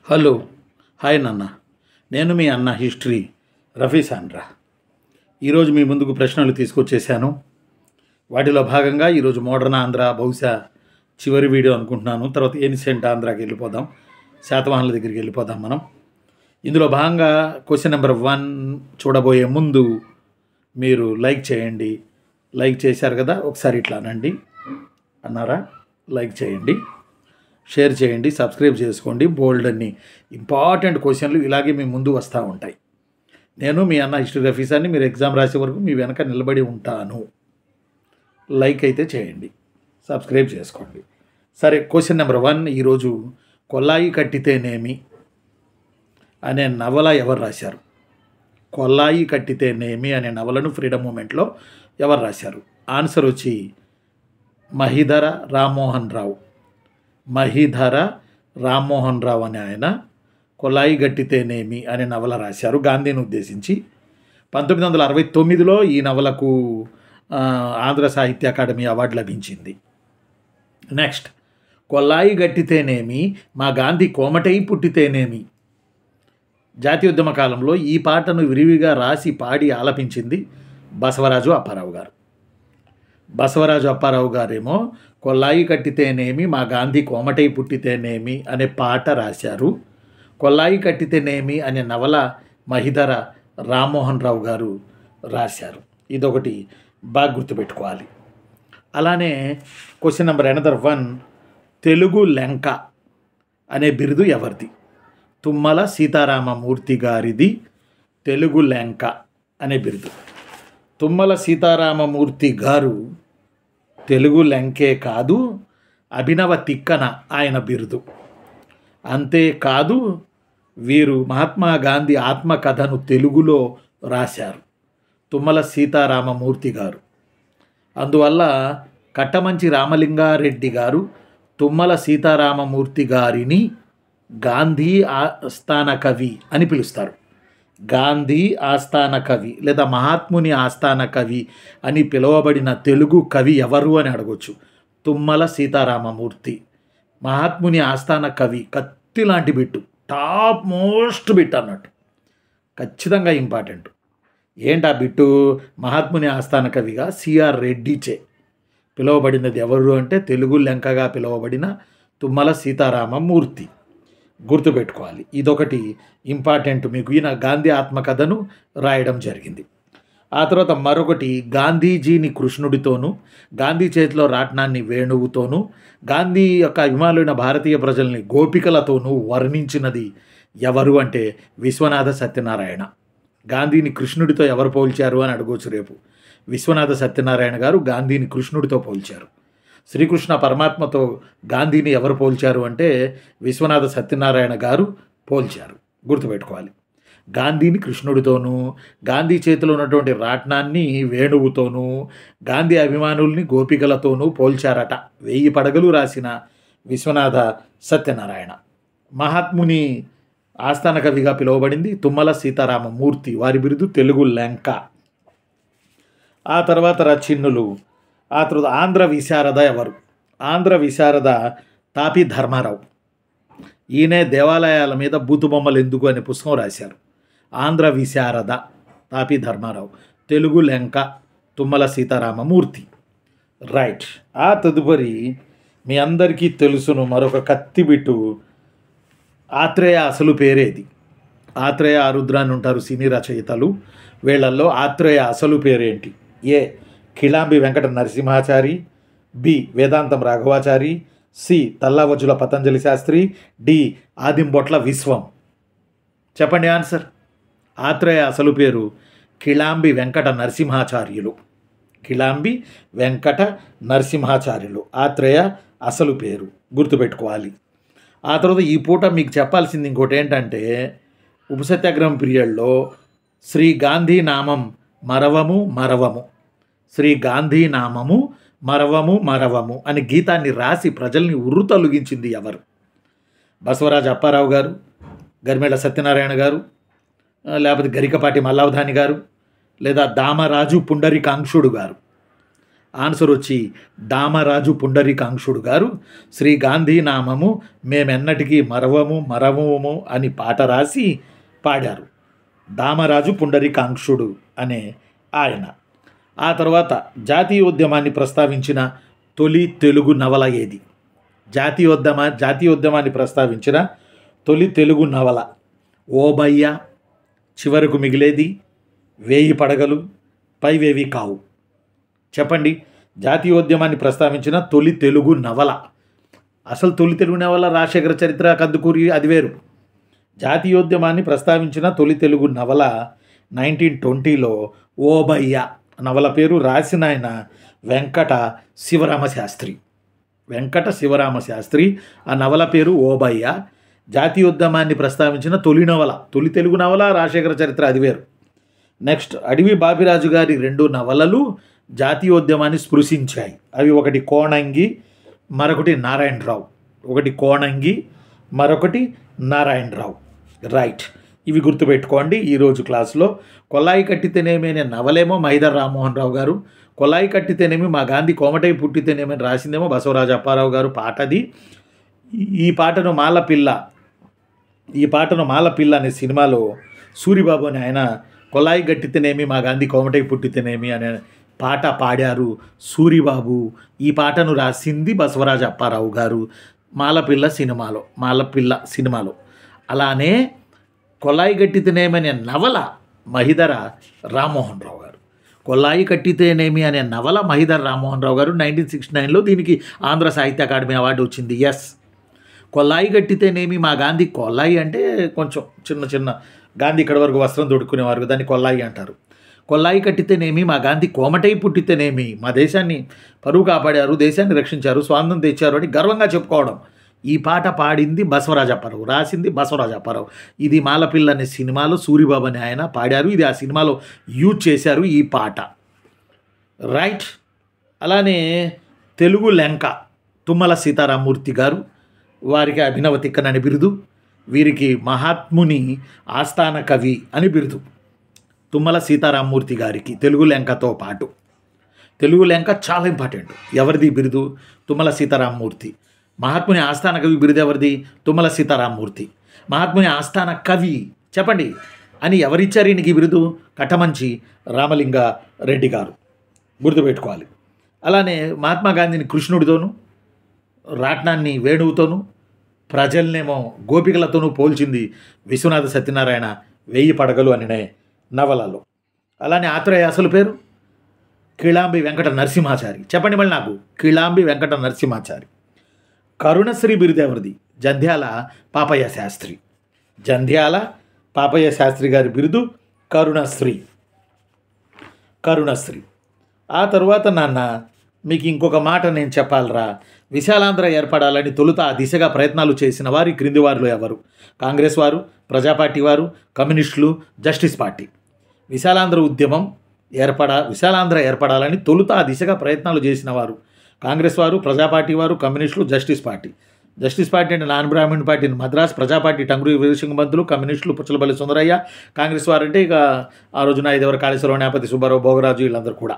Hello, hi నాన్న. నేను మీ అన్న హిస్టరీ రఫీ సాండ్రా. ఈరోజు మీ ముందుకు ప్రశ్నలు తీసుకొచ్చేసాను. వాటిలో భాగంగా ఈరోజు మోడర్న్ ఆంధ్ర బహుశా చివరి వీడియో అనుకుంటున్నాను. తర్వాత ఏన్షియంట్ ఆంధ్రాకి వెళ్ళిపోదాం, శాతవాహనుల దగ్గరికి వెళ్ళిపోదాం మనం. ఇందులో భాగంగా క్వశ్చన్ నెంబర్ 1 చూడబోయే ముందు మీరు లైక్ చేయండి. లైక్ చేశారు కదా, ఒకసారి ఇట్లా అనండి. అన్నారా? లైక్ చేయండి, షేర్ చేయండి, సబ్స్క్రైబ్ చేసుకోండి. బోల్డ్ అన్ని ఇంపార్టెంట్ క్వశ్చన్లు ఇలాగే మీ ముందు వస్తూ ఉంటాయి. నేను మీ అన్న హిస్టరీ రఫీసాన్ని, మీరు ఎగ్జామ్ రాసే వరకు మీ వెనక నిలబడి ఉంటాను. లైక్ అయితే చేయండి, సబ్స్క్రైబ్ చేసుకోండి. సరే, క్వశ్చన్ నెంబర్ 1 ఈరోజు కొల్లాయి కట్టితేనేమి అనే నవల ఎవరు రాశారు? కొల్లాయి కట్టితేనేమి అనే నవలను ఫ్రీడమ్ మూమెంట్లో ఎవరు రాశారు? ఆన్సర్ వచ్చి మహీధర రామ్మోహన్ రావు. మహీధర రామ్మోహన్ రావు అనే ఆయన కొల్లాయి గట్టితేనేమి అనే నవల రాశారు గాంధీని ఉద్దేశించి. 1969లో ఈ నవలకు ఆంధ్ర సాహిత్య అకాడమీ అవార్డు లభించింది. నెక్స్ట్, కొల్లాయి గట్టితేనేమి మా గాంధీ కోమటై పుట్టితేనేమి. జాతీయోద్యమ కాలంలో ఈ పాటను విరివిగా రాసి పాడి ఆలపించింది బసవరాజు అప్పారావు గారు. బసవరాజు అప్పారావు గారేమో కొల్లాయి కట్టితేనేమి మా గాంధీ కోమటై పుట్టితేనేమి అనే పాట రాశారు. కొల్లాయి కట్టితేనేమి అనే నవల మహీధర రామ్మోహన్ రావు గారు రాశారు. ఇదొకటి బాగా గుర్తుపెట్టుకోవాలి. అలానే క్వశ్చన్ నెంబర్ 1 తెలుగు లెంక అనే బిరుదు ఎవరిది? తుమ్మల సీతారామమూర్తి గారిది తెలుగు లెంక అనే బిరుదు. తుమ్మల సీతారామమూర్తి గారు తెలుగు లెంకే కాదు, అభినవ తిక్కన ఆయన బిరుదు. అంతేకాదు, వీరు మహాత్మా గాంధీ ఆత్మకథను తెలుగులో రాశారు తుమ్మల సీతారామమూర్తి గారు. అందువల్ల కట్టమంచి రామలింగారెడ్డి గారు తుమ్మల సీతారామమూర్తి గారిని గాంధీ ఆస్థాన కవి అని పిలుస్తారు. గాంధీ ఆస్థాన కవి లేదా మహాత్ముని ఆస్థాన కవి అని పిలువబడిన తెలుగు కవి ఎవరు అని అడగొచ్చు. తుమ్మల సీతారామమూర్తి మహాత్ముని ఆస్థాన కవి. కత్తి లాంటి బిట్టు, టాప్ మోస్ట్ బిట్ అన్నట్టు, ఖచ్చితంగా ఇంపార్టెంట్. ఏంటి ఆ బిట్టు? మహాత్ముని ఆస్థాన కవిగా సిఆర్ రెడ్డిచే పిలువబడినది ఎవరు అంటే తెలుగు లెంకగా పిలువబడిన తుమ్మల సీతారామమూర్తి. గుర్తుపెట్టుకోవాలి, ఇదొకటి ఇంపార్టెంట్ మీకు. ఈయన గాంధీ ఆత్మకథను రాయడం జరిగింది. ఆ తర్వాత మరొకటి, గాంధీజీని కృష్ణుడితోనూ, గాంధీ చేతిలో రాట్నాన్ని వేణువుతోనూ, గాంధీ యొక్క అభిమానులైన భారతీయ ప్రజల్ని గోపికలతోనూ వర్ణించినది ఎవరు అంటే విశ్వనాథ సత్యనారాయణ. గాంధీని కృష్ణుడితో ఎవరు పోల్చారు అని అడగవచ్చు రేపు. విశ్వనాథ సత్యనారాయణ గారు గాంధీని కృష్ణుడితో పోల్చారు. శ్రీకృష్ణ పరమాత్మతో గాంధీని ఎవరు పోల్చారు అంటే విశ్వనాథ సత్యనారాయణ గారు పోల్చారు. గుర్తుపెట్టుకోవాలి, గాంధీని కృష్ణుడితోనూ, గాంధీ చేతిలో ఉన్నటువంటి రాట్నాన్ని వేణువుతోనూ, గాంధీ అభిమానుల్ని గోపికలతోనూ పోల్చారట. 1000 పడగలు రాసిన విశ్వనాథ సత్యనారాయణ. మహాత్ముని ఆస్థాన కవిగా పిలువబడింది తుమ్మల సీతారామమూర్తి. వారి బిరుదు తెలుగు లెంక. ఆ తర్వాత రచయితలు. ఆ తర్వాత ఆంధ్ర విశారద ఎవరు? ఆంధ్ర విశారద తాపి ధర్మారావు. ఈయనే దేవాలయాల మీద బూతు బొమ్మలు ఎందుకు అనే పుస్తకం రాశారు. ఆంధ్ర విశారద తాపి ధర్మారావు. తెలుగు లెంక తుమ్మల సీతారామమూర్తి. రైట్. ఆ తదుపరి మీ అందరికీ తెలుసును మరొక కత్తిబిట్టు, ఆత్రేయ అసలు పేరేది? ఆత్రేయ, ఆరుద్ర అని ఉంటారు సినీ రచయితలు. వీళ్ళల్లో ఆత్రేయ అసలు పేరేంటి? ఏ కిళాంబి వెంకట నరసింహాచారి, బి వేదాంతం రాఘవాచారి, సి తల్లావజుల పతంజలి శాస్త్రి, డి ఆదింబొట్ల విశ్వం. చెప్పండి ఆన్సర్. ఆత్రేయ అసలు పేరు కిళాంబి వెంకట నరసింహాచార్యులు. కిళాంబి వెంకట నరసింహాచార్యులు ఆత్రేయ అసలు పేరు. గుర్తుపెట్టుకోవాలి. ఆ తర్వాత ఈ పూట మీకు చెప్పాల్సింది ఇంకోటి ఏంటంటే, ఉప్పు సత్యాగ్రహం పీరియడ్లో శ్రీ గాంధీ నామం మరవము మరవము, శ్రీ గాంధీ నామము మరవము మరవము అని గీతాన్ని రాసి ప్రజల్ని ఉర్రుతొలగించింది ఎవరు? బసవరాజు అప్పారావు గారు, గరిమెళ్ళ సత్యనారాయణ గారు, లేకపోతే గరికపాటి మల్లావధాని గారు, లేదా దామరాజు పుండరీకాంక్షుడు గారు. ఆన్సర్ వచ్చి దామరాజు పుండరీకాంక్షుడు గారు శ్రీ గాంధీ నామము మేమెన్నటికీ మరవము అని పాట రాసి పాడారు. దామరాజు పుండరీకాంక్షుడు అనే ఆయన. ఆ తర్వాత జాతీయోద్యమాన్ని ప్రస్తావించిన తొలి తెలుగు నవల ఏది? జాతీయోద్యమాన్ని ప్రస్తావించిన తొలి తెలుగు నవల ఓబయ్య, చివరకు మిగిలేది, వేయి పడగలు, పైవేవి కావు. చెప్పండి. జాతీయోద్యమాన్ని ప్రస్తావించిన తొలి తెలుగు నవల. అసలు తొలి తెలుగు నవల రాజశేఖర చరిత్ర, కందుకూరి, అది వేరు. జాతీయోద్యమాన్ని ప్రస్తావించిన తొలి తెలుగు నవల 1920లో ఓబయ్య నవల పేరు రాసిన ఆయన వెంకట శివరామశాస్త్రి. ఆ నవల పేరు ఓబయ్య. జాతీయోద్యమాన్ని ప్రస్తావించిన తొలి తెలుగు నవల రాజశేఖర చరిత్ర, అది వేరు. నెక్స్ట్, అడవి బాపిరాజు గారి 2 నవలలు జాతీయోద్యమాన్ని స్పృశించాయి. అవి ఒకటి కోణంగి, మరొకటి నారాయణరావు. రైట్. ఇవి గుర్తుపెట్టుకోండి. ఈరోజు క్లాసులో కొల్లాయి కట్టితేనేమి అనే నవలేమో మహిదర్ రామ్మోహన్ రావు గారు, కొల్లాయి కట్టితేనేమి మా గాంధీ కోమటై పుట్టితేనేమి అని రాసిందేమో బసవరాజు అప్పారావు గారు పాటది. ఈ పాటను మాలపిల్ల అనే సినిమాలో సూరిబాబు అని ఆయన కొల్లాయి గట్టితేనేమి మా గాంధీ కోమటై పుట్టితేనేమి అనే పాట పాడారు సూరిబాబు. ఈ పాటను రాసింది బసవరాజు అప్పారావు గారు మాలపిల్ల సినిమాలో. అలానే కొల్లాయి కట్టితేనేమి అనే నవల మహిదర రామ్మోహన్ రావు గారు. కొల్లాయి కట్టితేనేమి అనే నవల మహిదర్ రామ్మోహన్ రావు గారు 1969లో దీనికి ఆంధ్ర సాహిత్య అకాడమీ అవార్డు వచ్చింది. ఎస్. కొల్లాయి కట్టితేనేమి మా గాంధీ, కొల్లాయి అంటే కొంచెం చిన్న గాంధీ ఇక్కడ వరకు వస్త్రం తొడుక్కునేవారు, దాన్ని కొల్లాయి అంటారు. కొల్లాయి కట్టితేనేమి మా గాంధీ కోమటై పుట్టితేనేమి, మా దేశాన్ని పరువు కాపాడారు, దేశాన్ని రక్షించారు, స్వాతంత్రం తెచ్చారు అని గర్వంగా చెప్పుకోవడం. ఈ పాట పాడింది బసవరాజు అప్పారావు, రాసింది బసవరాజు అప్పారావు. ఇది మాలపిల్ల అనే సినిమాలో సూరిబాబు అని ఆయన పాడారు. ఇది ఆ సినిమాలో యూజ్ చేశారు ఈ పాట. రైట్. అలానే తెలుగు లెంక తుమ్మల సీతారామూర్తి గారు, వారికి అభినవ తిక్కన అని బిరుదు, వీరికి మహాత్ముని ఆస్థాన కవి అని బిరుదు. తుమ్మల సీతారామూర్తి గారికి తెలుగు లెంకతో పాటు, తెలుగు లెంక చాలా ఇంపార్టెంట్. ఎవరిది బిరుదు? తుమ్మల సీతారామూర్తి. మహాత్ముని ఆస్థాన కవి బిరుదు ఎవరిది? తుమ్మల సీతారామూర్తి. మహాత్ముని ఆస్థాన కవి చెప్పండి అని ఎవరిచ్చారు ఈయనకి బిరుదు? కట్టమంచి రామలింగారెడ్డి గారు. గుర్తుపెట్టుకోవాలి. అలానే మహాత్మా గాంధీని కృష్ణుడితోనూ, రాట్నాన్ని వేణువుతోనూ, ప్రజల్నేమో గోపికలతోనూ పోల్చింది విశ్వనాథ సత్యనారాయణ 1000 పడగలు అనే నవలలో. అలానే ఆత్రేయ అసలు పేరు కిళాంబి వెంకట నరసింహాచారి. చెప్పండి మళ్ళీ నాకు. కిళాంబి వెంకట నరసింహాచారి. కరుణశ్రీ బిరుదు ఎవరిది? జంధ్యాల పాపయ్య శాస్త్రి గారి బిరుదు కరుణశ్రీ. ఆ తర్వాత నాన్న మీకు ఇంకొక మాట నేను చెప్పాలరా. విశాలాంధ్ర ఏర్పడాలని తొలుత ఆ దిశగా ప్రయత్నాలు చేసిన వారి క్రింది వారిలో ఎవరు? కాంగ్రెస్ వారు, ప్రజాపార్టీ వారు, కమ్యూనిస్టులు, జస్టిస్ పార్టీ. విశాలాంధ్ర ఏర్పడాలని తొలుత ఆ దిశగా ప్రయత్నాలు చేసిన వారు కాంగ్రెస్ వారు, ప్రజాపార్టీ వారు, కమ్యూనిస్టులు, జస్టిస్ పార్టీ. జస్టిస్ పార్టీ అంటే నాన్ బ్రాహ్మణ్ పార్టీని మద్రాస్, ప్రజాపార్టీ టంగుటూరి వీరసింగ పంతులు, కమ్యూనిస్టులు పుచ్చలపల్లి సుందరయ్య, కాంగ్రెస్ వారు అంటే ఇక ఆ రోజున ఐదవర కాళేశ్వరరావు, నేపతి సుబ్బారావు, భోగరాజు వీళ్ళందరూ కూడా.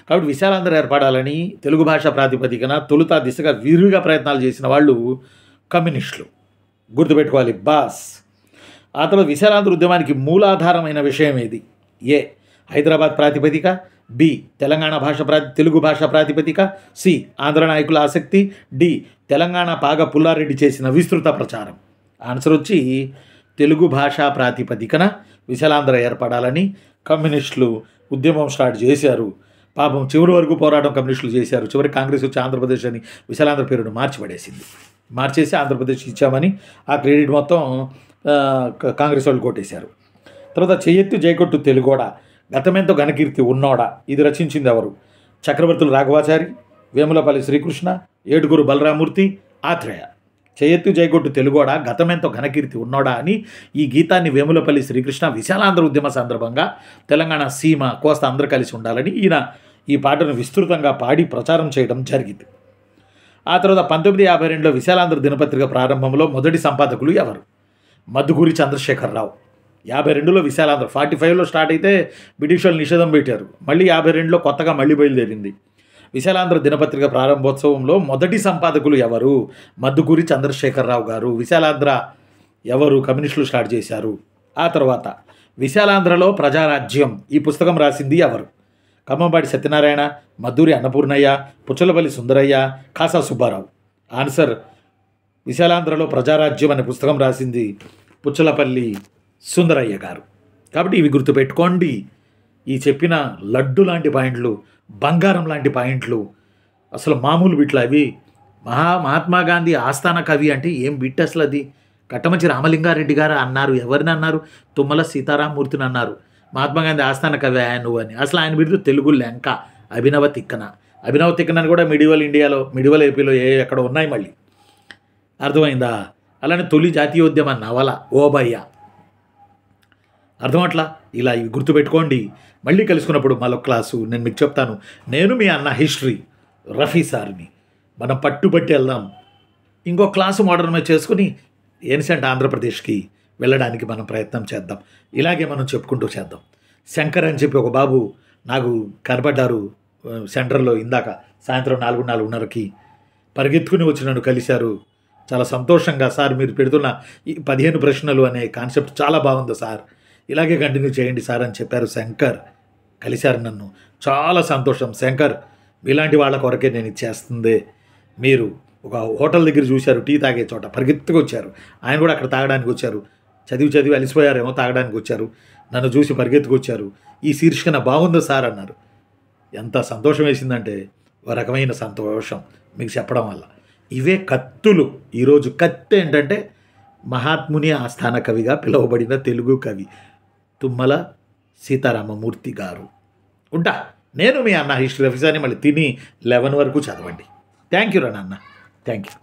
కాబట్టి విశాలాంధ్ర ఏర్పడాలని తెలుగు భాష ప్రాతిపదికన తొలుత దిశగా విరివిగా ప్రయత్నాలు చేసిన వాళ్ళు కమ్యూనిస్టులు. గుర్తుపెట్టుకోవాలి బాస్. ఆ తర్వాత విశాలాంధ్ర ఉద్యమానికి మూలాధారమైన విషయం ఏది? ఏ. హైదరాబాద్ ప్రాతిపదిక, బి. తెలంగాణ తెలుగు భాష ప్రాతిపదిక, సి. ఆంధ్ర నాయకుల ఆసక్తి, డి. తెలంగాణ పాగ పుల్లారెడ్డి చేసిన విస్తృత ప్రచారం. ఆన్సర్ వచ్చి తెలుగు భాషా ప్రాతిపదికన విశాలాంధ్ర ఏర్పడాలని కమ్యూనిస్టులు ఉద్యమం స్టార్ట్ చేశారు. పాపం చివరి వరకు పోరాటం కమ్యూనిస్టులు చేశారు. చివరికి కాంగ్రెస్ వచ్చి ఆంధ్రప్రదేశ్ అని విశాలాంధ్ర పేరును మార్చేసి ఆంధ్రప్రదేశ్ ఇచ్చామని ఆ క్రెడిట్ మొత్తం కాంగ్రెస్ వాళ్ళు కొట్టేశారు. తర్వాత చెయ్యెత్తు జయకొట్టు తెలుగోడ గతమెంతో ఘనకీర్తి ఉన్నోడా, ఇది రచించింది ఎవరు? చక్రవర్తులు రాఘవాచారి, వేములపల్లి శ్రీకృష్ణ, ఏడుగురు బలరామూర్తి, ఆత్రేయ. చెయ్యెత్తు జయకొట్టు తెలుగోడ గతమెంతో ఘనకీర్తి ఉన్నోడా అని ఈ గీతాన్ని వేములపల్లి శ్రీకృష్ణ విశాలాంధ్ర ఉద్యమ సందర్భంగా తెలంగాణ సీమ కోస్తా అందరూ కలిసి ఉండాలని ఈయన ఈ పాటను విస్తృతంగా పాడి ప్రచారం చేయడం జరిగింది. ఆ తర్వాత 1952లో విశాలాంధ్ర దినపత్రిక ప్రారంభంలో మొదటి సంపాదకులు ఎవరు? మధుకూరి చంద్రశేఖరరావు. 52లో విశాలాంధ్ర, 45లో స్టార్ట్ అయితే బ్రిటిష్ వాళ్ళు నిషేధం పెట్టారు. మళ్ళీ 52లో కొత్తగా మళ్ళీ బయలుదేరింది. విశాలాంధ్ర దినపత్రిక ప్రారంభోత్సవంలో మొదటి సంపాదకులు ఎవరు? మద్దుకూరి చంద్రశేఖరరావు గారు. విశాలాంధ్ర ఎవరు కమ్యూనిస్టులు స్టార్ట్ చేశారు? ఆ తర్వాత విశాలాంధ్రలో ప్రజారాజ్యం ఈ పుస్తకం రాసింది ఎవరు? ఖమ్మంపాటి సత్యనారాయణ, మద్దూరి అన్నపూర్ణయ్య, పుచ్చలపల్లి సుందరయ్య, కాసా సుబ్బారావు. ఆన్సర్ విశాలాంధ్రలో ప్రజారాజ్యం అనే పుస్తకం రాసింది పుచ్చలపల్లి సుందరయ్య గారు. కాబట్టి ఇవి గుర్తుపెట్టుకోండి. ఈ చెప్పిన లడ్డు లాంటి పాయింట్లు, బంగారం లాంటి పాయింట్లు, అసలు మామూలు బిట్లు అవి. మహాత్మా గాంధీ ఆస్థాన కవి అంటే ఏం బిట్ అసలు అది. కట్టమంచి రామలింగారెడ్డి గారు అన్నారు. ఎవరిని అన్నారు? తుమ్మల సీతారామమూర్తిని అన్నారు. మహాత్మా గాంధీ ఆస్థాన కవి ఆయన నువ్వు అని. అసలు ఆయన బిరుదు తెలుగు లెంక, అభినవ తిక్కన. అభినవ తిక్కన అని కూడా మిడివల్ ఇండియాలో, మిడివల్ ఏపీలో ఎక్కడ ఉన్నాయి మళ్ళీ. అర్థమైందా? అలానే తొలి జాతీయోద్యమ నవల ఓబయ్య. అర్థమట్లా? ఇలా ఇవి గుర్తుపెట్టుకోండి. మళ్ళీ కలుసుకున్నప్పుడు మరొక క్లాసు నేను మీకు చెప్తాను. నేను మీ అన్న హిస్టరీ రఫీ సార్ని. మనం పట్టుబట్టి వెళ్దాం. ఇంకో క్లాసు మోడర్న్ మీద చేసుకుని ఏన్సెంట్ ఆంధ్రప్రదేశ్కి వెళ్ళడానికి మనం ప్రయత్నం చేద్దాం. ఇలాగే మనం చెప్పుకుంటూ చేద్దాం. శంకర్ అని చెప్పి ఒక బాబు నాకు కనపడ్డారు సెంటర్లో ఇందాక సాయంత్రం 4:30కి పరిగెత్తుకుని వచ్చి నన్ను కలిశారు. చాలా సంతోషంగా, సార్ మీరు పెడుతున్న ఈ 15 ప్రశ్నలు అనే కాన్సెప్ట్ చాలా బాగుంది సార్, ఇలాగే కంటిన్యూ చేయండి సార్ అని చెప్పారు. శంకర్ కలిశారు నన్ను. చాలా సంతోషం శంకర్, మీలాంటి వాళ్ళ కొరకే నేను ఇచ్చేస్తుంది. మీరు ఒక హోటల్ దగ్గర చూశారు, టీ తాగే చోట పరిగెత్తుకు వచ్చారు. ఆయన కూడా అక్కడ తాగడానికి వచ్చారు. చదివి అలిసిపోయారేమో, తాగడానికి వచ్చారు. నన్ను చూసి పరిగెత్తుకు వచ్చారు. ఈ శీర్షికన బాగుంది సార్ అన్నారు. ఎంత సంతోషం వేసిందంటే, ఒక రకమైన సంతోషం మీకు చెప్పడం వల్ల. ఇవే కత్తులు. ఈరోజు కత్తి ఏంటంటే మహాత్ముని ఆస్థాన కవిగా పిలువబడిన తెలుగు కవి తుమ్మల సీతారామమూర్తి గారు. ఉంటా. నేను మీ అన్న హిస్టరీ ఆఫీసర్ని. మళ్ళీ తిని 11 వరకు చదవండి. థ్యాంక్ యూ రా నాన్న. Thank you.